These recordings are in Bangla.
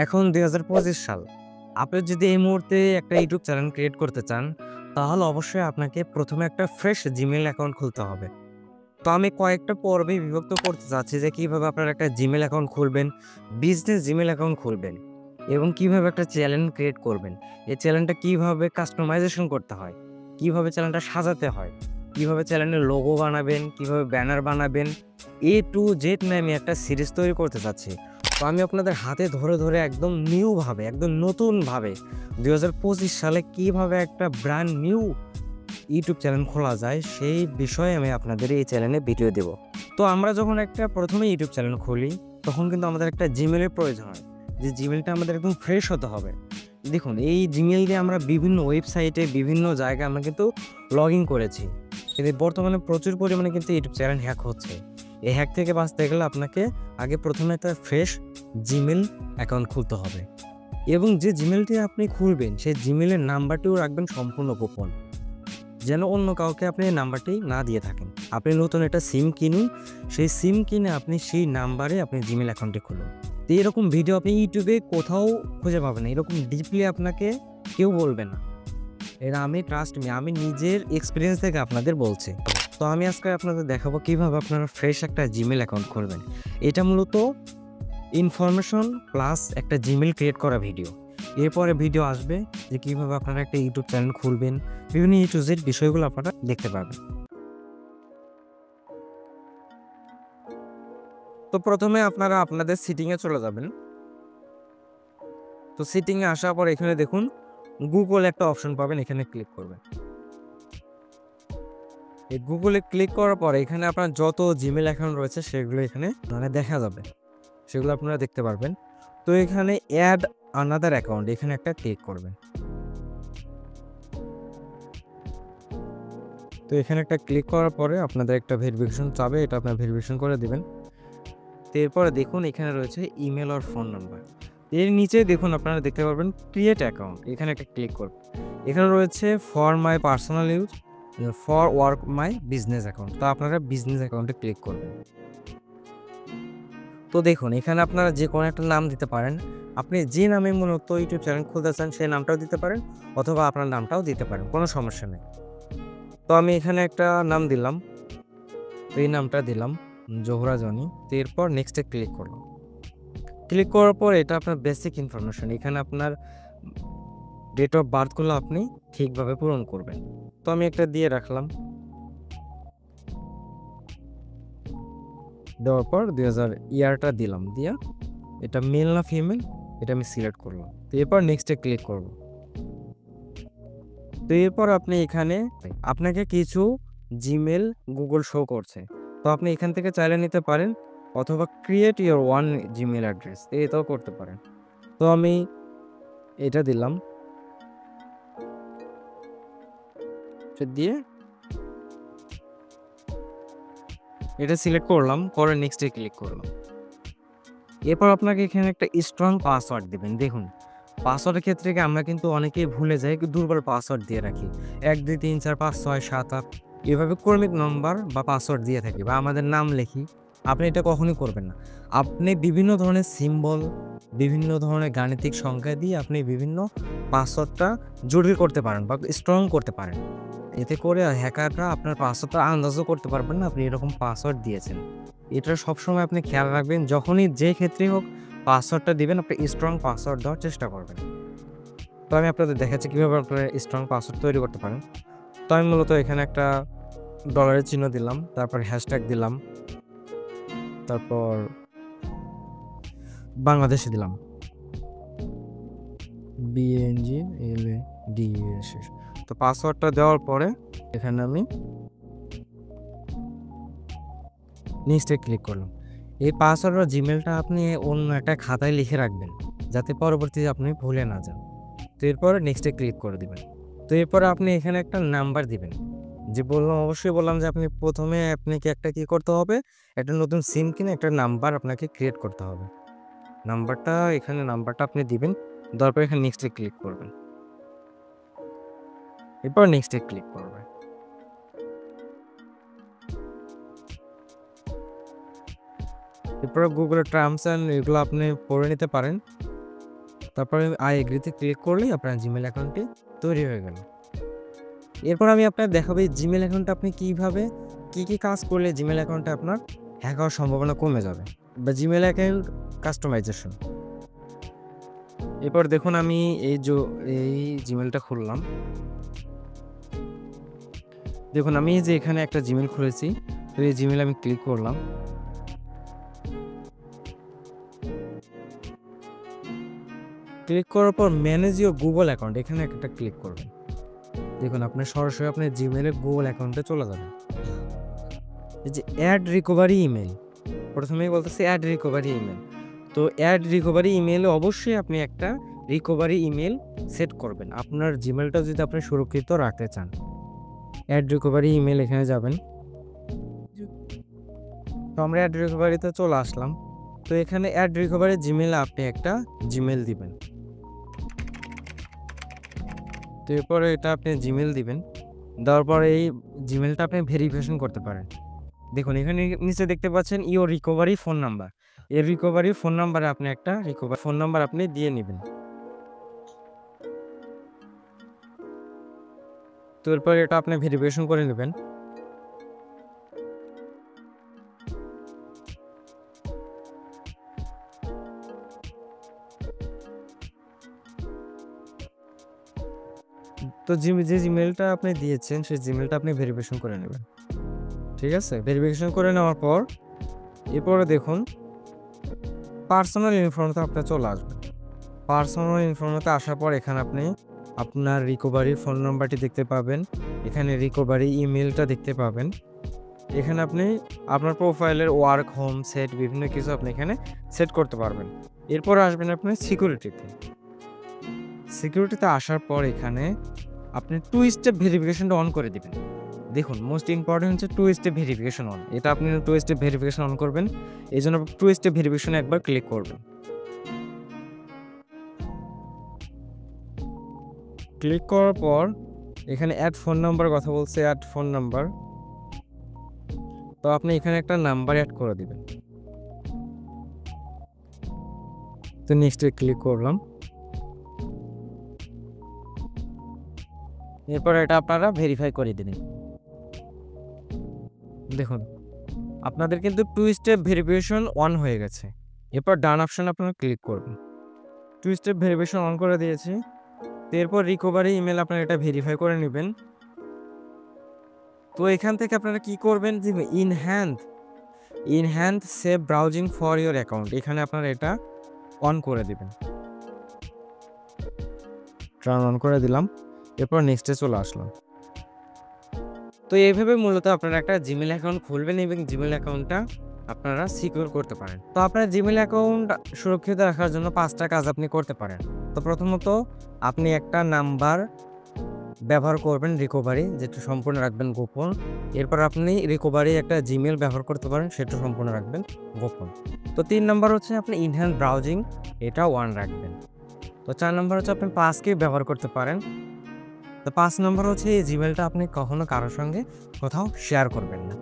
এখন ২০২৫ সাল। আপনি যদি এই মুহূর্তে একটা ইউটিউব চ্যানেল ক্রিয়েট করতে চান, তাহলে অবশ্যই আপনাকে ১ম এ একটা ফ্রেশ Gmail অ্যাকাউন্ট খুলতে হবে। তো আমি কয়েকটা পর্বে বিভক্ত করতে চাচ্ছি যে কিভাবে আপনারা একটা Gmail অ্যাকাউন্ট খুলবেন, বিজনেস Gmail অ্যাকাউন্ট খুলবেন এবং কিভাবে একটা চ্যানেল ক্রিয়েট করবেন। এই চ্যানেলটা কিভাবে কাস্টমাইজেশন করতে হয়, কিভাবে চ্যানেলটা সাজাতে হয়, কিভাবে চ্যানেলের লোগো বানাবেন, কিভাবে ব্যানার বানাবেন, A to Z নিয়ে আমি একটা সিরিজ তৈরি করতে চাচ্ছি। তো আমি আপনাদের হাতে ধরে একদম নিউভাবে, একদম নতুনভাবে ২০২৫ সালে কিভাবে একটা ব্র্যান্ড নিউ ইউটিউব চ্যানেল খোলা যায় সেই বিষয়ে আমি আপনাদের এই চ্যানেলে ভিডিও দেব। তো আমরা যখন একটা ১ম এ ইউটিউব চ্যানেল খুলি, তখন কিন্তু আমাদের একটা Gmail এর প্রয়োজন হয়। যে Gmailটা আমাদের একদম ফ্রেশ হতে হবে। দেখুন এই Gmail দিয়ে আমরা বিভিন্ন ওয়েবসাইটে, বিভিন্ন জায়গায় আমরা কিন্তু লগইন করেছি। কিন্তু বর্তমানে প্রচুর পরিমাণে কিন্তু ইউটিউব চ্যানেল হ্যাক হচ্ছে। এই হ্যাক থেকে বাঁচতে গেলে আপনাকে আগে ১ম এ একটা ফ্রেশ Gmail অ্যাকাউন্ট খুলতে হবে এবং যে Gmailটি আপনি খুলবেন, সেই Gmail এর নাম্বারটিও রাখবেন সম্পূর্ণ গোপন। যেন অন্য কাউকে আপনি এই নাম্বারটি না দিয়ে থাকেন। আপনি নতুন একটা সিম কিনুন, সেই সিম কিনে আপনি সেই নাম্বারে আপনি Gmail অ্যাকাউন্টটি খুলুন। তো এরকম ভিডিও আপনি ইউটিউবে কোথাও খুঁজে পাবেন না। এরকম ডিপলি আপনাকে কেউ বলবে না। এটা আমি ট্রাস্ট মি আমি নিজের এক্সপেরিয়েন্স থেকে আপনাদের বলছি। তো আমি আজকে আপনাদের দেখাবো কিভাবে আপনারা ফ্রেশ একটা Gmail অ্যাকাউন্ট খুলবেন। এটা মূলত ইনফরমেশন প্লাস একটা Gmail ক্রিয়েট করা ভিডিও। এরপরে ভিডিও আসবে যে কিভাবে আপনারা একটা ইউটিউব চ্যানেল খুলবেন। বিভিন্ন A to Z বিষয়গুলো আপনারা দেখতে পাবেন। তো ১ম এ আপনারা আপনাদের সেটিং এ চলে যাবেন। তো সেটিং এ আসার পর এখানে দেখুন Google একটা অপশন পাবেন, এখানে ক্লিক করবেন। এই Google এ ক্লিক করার পরে এখানে আপনার যত Gmail অ্যাকাউন্ট রয়েছে সেগুলো এখানে দেখা যাবে। সেগুলো আপনারা দেখতে পারবেন। তো এখানে এড আনাদার অ্যাকাউন্ট এখানে একটা ক্লিক করবেন। তো এখানে একটা ক্লিক করার পরে আপনাদের একটা ভেরিফিকেশন চাবে, এটা আপনারা ভেরিফিকেশন করে দিবেন। তো এরপরে দেখুন এখানে রয়েছে ইমেল আর ফোন নাম্বার। এর নিচে দেখুন আপনারা দেখতে পারবেন ক্রিয়েট অ্যাকাউন্ট, এখানে একটা ক্লিক করবেন। এখানে রয়েছে for my personal use, for work my business account. তো আপনারা বিজনেস অ্যাকাউন্টে ক্লিক করবেন। তো দেখুন এখানে আপনারা যে কোনো একটা নাম দিতে পারেন। আপনি যে নামে মূলত ইউটিউব চ্যানেল খুলতে চান সেই নামটাও দিতে পারেন অথবা আপনার নামটাও দিতে পারেন, কোনো সমস্যা নেই। তো আমি এখানে একটা নাম দিলাম। তো এই নামটা দিলাম জোহরা জনি। তো এরপর নেক্সটে ক্লিক করলাম। ক্লিক করার পর এটা আপনার বেসিক ইনফরমেশন। এখানে আপনার ডেট অফ বার্থগুলো আপনি ঠিকভাবে পূরণ করবেন। তো আমি একটা দিয়ে রাখলাম। দেওয়ার পর ২০০০ ইয়ারটা দিলাম। দিয়া এটা মেল না ফিমেল এটা আমি সিলেক্ট করলাম। তো এরপর নেক্সটে ক্লিক করব। তো এরপর আপনি এখানে আপনাকে কিছু Gmail Google শো করছে। তো আপনি এখান থেকে চাইলে নিতে পারেন অথবা create your one Gmail address এটাও করতে পারেন। তো আমি এটা দিলাম। দিয়ে এটা সিলেক্ট করলাম, করে নেক্সটে ক্লিক করলাম। এরপর আপনাকে এখানে একটা স্ট্রং পাসওয়ার্ড দিবেন। দেখুন পাসওয়ার্ডের ক্ষেত্রে কি আমরা কিন্তু অনেকেই ভুলে যাই, দুর্বল পাসওয়ার্ড দিয়ে রাখি। ১, ২, ৩, ৪, ৫, ৬, ৭, ৮ এভাবে ক্রমিক নম্বর বা পাসওয়ার্ড দিয়ে থাকি বা আমাদের নাম লিখি। আপনি এটা কখনোই করবেন না। আপনি বিভিন্ন ধরনের সিম্বল, বিভিন্ন ধরনের গাণিতিক সংখ্যা দিয়ে আপনি বিভিন্ন পাসওয়ার্ডটা জটিল করতে পারেন বা স্ট্রং করতে পারেন। এতে করে হ্যাকাররা আপনার পাসওয়ার্ডটা আন্দাজও করতে পারবেন না আপনি এরকম পাসওয়ার্ড দিয়েছেন। এটা সবসময় আপনি খেয়াল রাখবেন, যখনই যে ক্ষেত্রেই হোক পাসওয়ার্ডটা দিবেন, আপনি স্ট্রং পাসওয়ার্ড দেওয়ার চেষ্টা করবেন। তো আমি আপনাদের দেখাচ্ছি কিভাবে আপনারা স্ট্রং পাসওয়ার্ড তৈরি করতে পারেন। তো আমি মূলত এখানে একটা ডলারের চিহ্ন দিলাম, তারপর হ্যাশট্যাগ দিলাম, তারপর বাংলাদেশে দিলাম। BNGLADES। তো পাসওয়ার্ডটা দেওয়ার পরে এখানে আমি নেক্সটে ক্লিক করলাম। এই পাসওয়ার্ড বা জিমেলটা আপনি অন্য একটা খাতায় লিখে রাখবেন, যাতে পরবর্তীতে আপনি ভুলে না যান। তো এরপরে নেক্সটে ক্লিক করে দিবেন। তো এরপরে আপনি এখানে একটা নাম্বার দিবেন। যে বললাম, অবশ্যই বললাম যে আপনি ১ম এ আপনাকে একটা কি করতে হবে, একটা নতুন সিম কিনে একটা নাম্বার আপনাকে ক্রিয়েট করতে হবে। নাম্বারটা আপনি দিবেন। দেওয়ার পর এখানে নেক্সটে ক্লিক করবেন। এরপর নেক্সটে ক্লিক করবেন। এরপরে Google এর টার্মস অ্যান্ড এগুলো আপনি পড়ে নিতে পারেন। তারপরে আই এগ্রিতে ক্লিক করলেই আপনার জিমেল অ্যাকাউন্টটি তৈরি হয়ে গেল। এরপর আমি আপনার দেখাবো এই জিমেল অ্যাকাউন্টে আপনি কীভাবে কী কাজ করলে জিমেল অ্যাকাউন্টে আপনার হ্যাক হওয়ার সম্ভাবনা কমে যাবে, বা জিমেল অ্যাকাউন্ট কাস্টমাইজেশন। এরপর দেখুন আমি এই জিমেলটা খুললাম। দেখুন আমি যে এখানে একটা জিমেল খুলেছি, তো এই জিমেল আমি ক্লিক করলাম। ক্লিক করার পর ম্যানেজ ইওর গুগল অ্যাকাউন্ট, এখানে একটা ক্লিক করবেন। দেখুন আপনার সরাসরি আপনার জিমেলে গুগল অ্যাকাউন্টে চলে যাবেন। এই যে অ্যাড রিকভারি ইমেল, প্রথমেই বলতেছে অ্যাড রিকভারি ইমেল। তো অ্যাড রিকভারি ইমেলে অবশ্যই আপনি একটা রিকভারি ইমেল সেট করবেন আপনার জিমেলটা যদি আপনি সুরক্ষিত রাখতে চান। অ্যাড রিকভারি ইমেল এখানে যাবেন। তো আমরা অ্যাড রিকভারিতে চলে আসলাম। তো এখানে অ্যাড রিকভারি জিমেলে আপনি একটা জিমেল দিবেন। তো এরপরে এটা আপনি জিমেল দিবেন, দেওয়ার পরে এই জিমেলটা আপনি ভেরিফিকেশন করতে পারেন। দেখুন এখানে নিচে দেখতে পাচ্ছেন ইওর রিকভারি ফোন নাম্বার, এই রিকভারি ফোন নাম্বারে আপনি একটা রিকভারি ফোন নাম্বার আপনি দিয়ে নেবেন। তো এরপরে এটা আপনি ভেরিফিকেশন করে নেবেন। তো যে জিমেলটা আপনি দিয়েছেন সেই জিমেলটা আপনি ভেরিফিকেশন করে নেবেন। ঠিক আছে, ভেরিফিকেশন করে নেওয়ার পর এরপরে দেখুন পার্সোনাল ইনফরমেশন আপনি চলে আসবেন। পার্সোনাল ইনফরমেশন আসার পর এখানে আপনি আপনার রিকভারি ফোন নাম্বারটি দেখতে পাবেন, এখানে রিকভারি ইমেলটা দেখতে পাবেন। এখানে আপনি আপনার প্রোফাইলের ওয়ার্ক, হোম, সেট বিভিন্ন কিছু আপনি এখানে সেট করতে পারবেন। এরপর আসবেন আপনি সিকিউরিটিতে। সিকিউরিটিতে আসার পর এখানে আপনি 2 স্টেপ ভেরিফিকেশনটা অন করে দিবেন। দেখুন মোস্ট ইম্পর্টেন্ট হচ্ছে 2 স্টেপ ভেরিফিকেশন অন, এটা আপনি 2 স্টেপ ভেরিফিকেশন অন করবেন। এই জন্য 2 স্টেপ ভেরিফিকেশনে একবার ক্লিক করবেন। ক্লিক করার পর এখানে অ্যাড ফোন নাম্বার কথা বলছে, অ্যাড ফোন নাম্বার। তো আপনি এখানে একটা নাম্বার অ্যাড করে দিবেন। তো নেক্সটে ক্লিক করলাম। এরপর এটা আপনারা ভেরিফাই করে দিবেন। দেখুন আপনাদের কিন্তু 2 স্টেপ ভেরিফিকেশন অন হয়ে গেছে। এরপর ডান অপশন আপনারা ক্লিক করবেন। 2 স্টেপ ভেরিফিকেশন অন করে দিয়েছি। তো এরপর রিকভারি ইমেল আপনারা এটা ভেরিফাই করে নেবেন। তো এখান থেকে আপনারা কি করবেন যে in-hand save browsing for your account, এখানে আপনারা এটা অন করে দিবেন। টার্ন অন করে দিলাম। এরপর নেক্সটে চলে আসলাম। তো এইভাবে মূলত আপনারা একটা জিমেল অ্যাকাউন্ট খুলবেন এবং জিমেল অ্যাকাউন্টটা আপনারা সিকিউর করতে পারেন। তো আপনার জিমেল অ্যাকাউন্ট সুরক্ষিত রাখার জন্য 5টা কাজ আপনি করতে পারেন। তো প্রথমত আপনি একটা নাম্বার ব্যবহার করবেন রিকভারি, যেটা সম্পূর্ণ রাখবেন গোপন। এরপর আপনি রিকভারি একটা জিমেল ব্যবহার করতে পারেন, সেটা সম্পূর্ণ রাখবেন গোপন। তো 3 নাম্বার হচ্ছে আপনি ইনহ্যান্ড ব্রাউজিং, এটা 1 রাখবেন। তো 4 নাম্বার হচ্ছে আপনি পাসকি ব্যবহার করতে পারেন। তো 5 নম্বর হচ্ছে এই জিমেলটা আপনি কখনো কারোর সঙ্গে কোথাও শেয়ার করবেন না।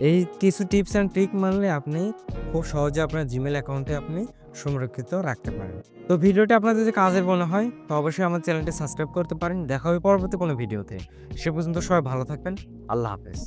এই কিছু টিপস অ্যান্ড ট্রিক মানলে আপনি খুব সহজে আপনার জিমেল অ্যাকাউন্টে আপনি সংরক্ষিত রাখতে পারেন। তো ভিডিওটি আপনাদের যদি কাজের মনে হয় তো অবশ্যই আমার চ্যানেলটি সাবস্ক্রাইব করতে পারেন। দেখা হবে পরবর্তী কোনো ভিডিওতে। সে পর্যন্ত সবাই ভালো থাকবেন। আল্লাহ হাফেজ।